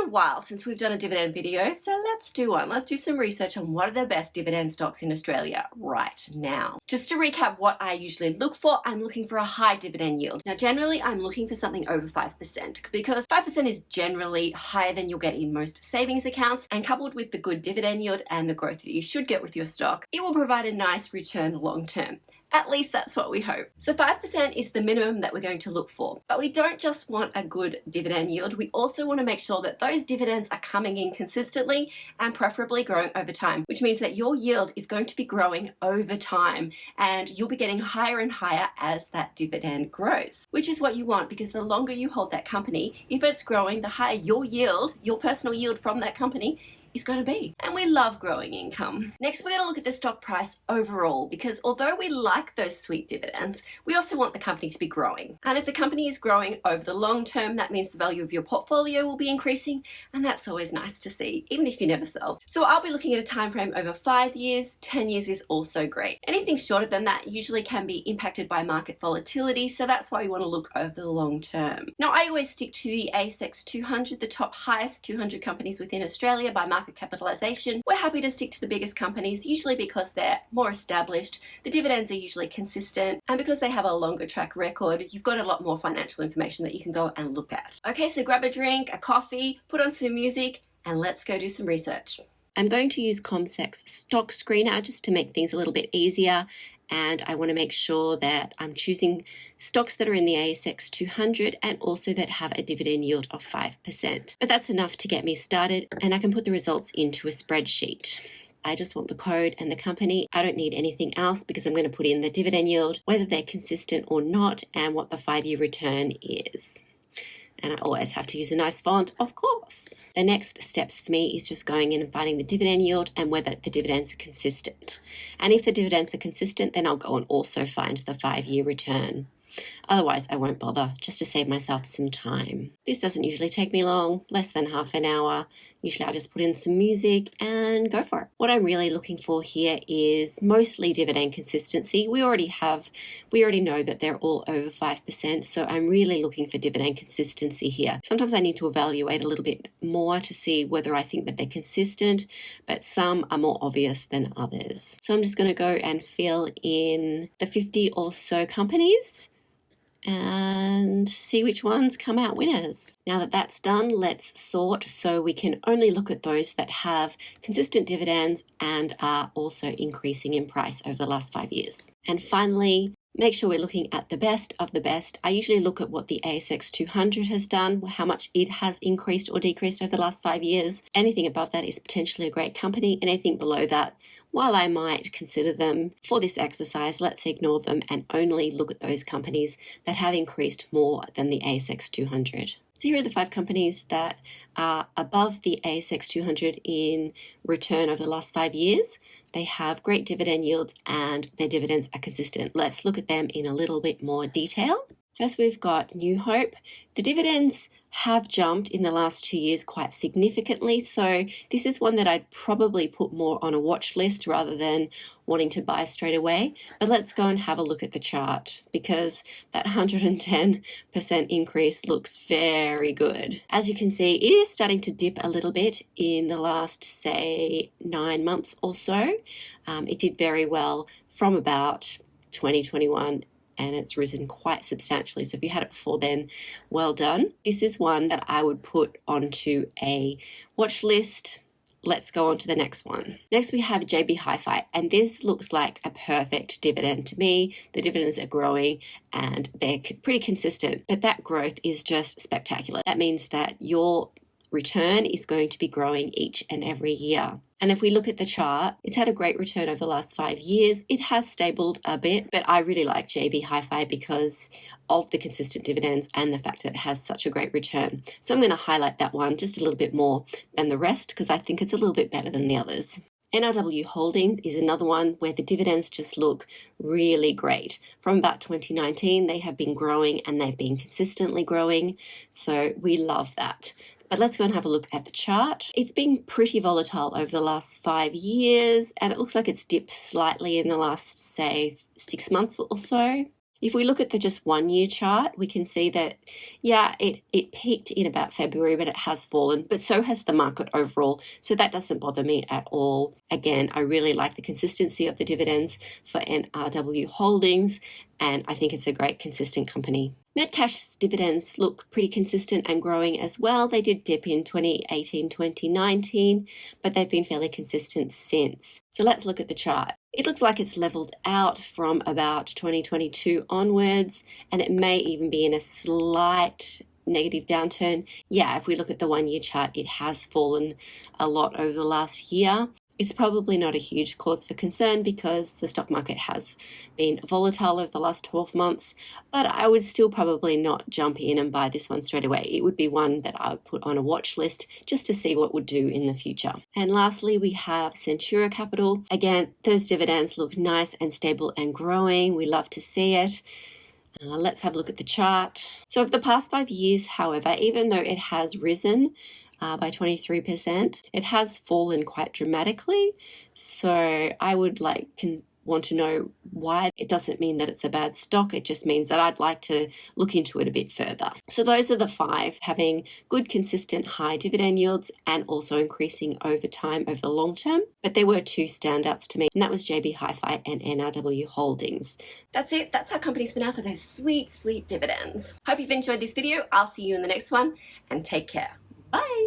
while since we've done a dividend video, so let's do one. Let's do some research on what are the best dividend stocks in Australia right now. Just to recap what I usually look for, I'm looking for a high dividend yield. Now, generally, I'm looking for something over 5% because 5% is generally higher than you'll get in most savings accounts, and coupled with the good dividend yield and the growth that you should get with your stock, it will provide a nice return long term. At least that's what we hope. So 5% is the minimum that we're going to look for. But we don't just want a good dividend yield, we also want to make sure that those dividends are coming in consistently and preferably growing over time, which means that your yield is going to be growing over time and you'll be getting higher and higher as that dividend grows, which is what you want, because the longer you hold that company, if it's growing, the higher your yield, your personal yield from that company, is going to be. And we love growing income. Next, we're going to look at the stock price overall, because although we like those sweet dividends, we also want the company to be growing. And if the company is growing over the long term, that means the value of your portfolio will be increasing, and that's always nice to see, even if you never sell. So I'll be looking at a time frame over 5 years, 10 years is also great. Anything shorter than that usually can be impacted by market volatility, so that's why we want to look over the long term. Now, I always stick to the ASX 200, the top highest 200 companies within Australia by market capitalization. We're happy to stick to the biggest companies, usually because they're more established, the dividends are usually consistent, and because they have a longer track record, you've got a lot more financial information that you can go and look at. Okay, so grab a drink, a coffee, put on some music, and let's go do some research. I'm going to use CommSec's stock screener just to make things a little bit easier, and I want to make sure that I'm choosing stocks that are in the ASX 200 and also that have a dividend yield of 5%. But that's enough to get me started, and I can put the results into a spreadsheet. I just want the code and the company. I don't need anything else because I'm going to put in the dividend yield, whether they're consistent or not, and what the 5-year return is. And I always have to use a nice font, of course. The next steps for me is just going in and finding the dividend yield and whether the dividends are consistent. And if the dividends are consistent, then I'll go and also find the 5-year return. Otherwise, I won't bother, just to save myself some time. This doesn't usually take me long, less than half an hour. Usually I'll just put in some music and go for it. What I'm really looking for here is mostly dividend consistency. We already know that they're all over 5%, so I'm really looking for dividend consistency here. Sometimes I need to evaluate a little bit more to see whether I think that they're consistent, but some are more obvious than others. So I'm just going to go and fill in the 50 or so companies and see which ones come out winners. Now that that's done, let's sort so we can only look at those that have consistent dividends and are also increasing in price over the last 5 years. And finally, make sure we're looking at the best of the best. I usually look at what the ASX 200 has done, how much it has increased or decreased over the last 5 years. Anything above that is potentially a great company. Anything below that, while I might consider them for this exercise, let's ignore them and only look at those companies that have increased more than the ASX 200. So here are the 5 companies that are above the ASX 200 in return over the last 5 years. They have great dividend yields and their dividends are consistent. Let's look at them in a little bit more detail. First, we've got New Hope. The dividends have jumped in the last 2 years quite significantly, so this is one that I'd probably put more on a watch list rather than wanting to buy straight away. But let's go and have a look at the chart, because that 110% increase looks very good. As you can see, it is starting to dip a little bit in the last, say, 9 months or so. It did very well from about 2021, and it's risen quite substantially. So if you had it before then, well done. This is one that I would put onto a watch list. Let's go on to the next one. Next, we have JB HiFi, and this looks like a perfect dividend to me. The dividends are growing and they're pretty consistent, but that growth is just spectacular. That means that your return is going to be growing each and every year. And if we look at the chart, it's had a great return over the last 5 years. It has stabled a bit, but I really like JB HiFi because of the consistent dividends and the fact that it has such a great return. So I'm going to highlight that one just a little bit more than the rest because I think it's a little bit better than the others. NRW Holdings is another one where the dividends just look really great. From about 2019, they have been growing and they've been consistently growing. So we love that. But let's go and have a look at the chart. It's been pretty volatile over the last 5 years, and it looks like it's dipped slightly in the last, say, 6 months or so. If we look at the just 1 year chart, we can see that, yeah, it peaked in about February, but it has fallen, but so has the market overall. So that doesn't bother me at all. Again, I really like the consistency of the dividends for NRW Holdings, and I think it's a great consistent company. Netcash's dividends look pretty consistent and growing as well. They did dip in 2018, 2019, but they've been fairly consistent since. So let's look at the chart. It looks like it's leveled out from about 2022 onwards, and it may even be in a slight negative downturn. Yeah, if we look at the 1 year chart, it has fallen a lot over the last year. It's probably not a huge cause for concern because the stock market has been volatile over the last 12 months, but I would still probably not jump in and buy this one straight away. It would be one that I would put on a watch list just to see what it would do in the future. And lastly, we have Centura Capital. Again, those dividends look nice and stable and growing. We love to see it. Let's have a look at the chart. So over the past 5 years, however, even though it has risen by 23%, it has fallen quite dramatically. So I would want to know why. It doesn't mean that it's a bad stock. It just means that I'd like to look into it a bit further. So those are the 5, having good, consistent, high dividend yields and also increasing over time over the long term. But there were 2 standouts to me, and that was JB Hi-Fi and NRW Holdings. That's it. That's our companies for now for those sweet, sweet dividends. Hope you've enjoyed this video. I'll see you in the next one, and take care. Bye.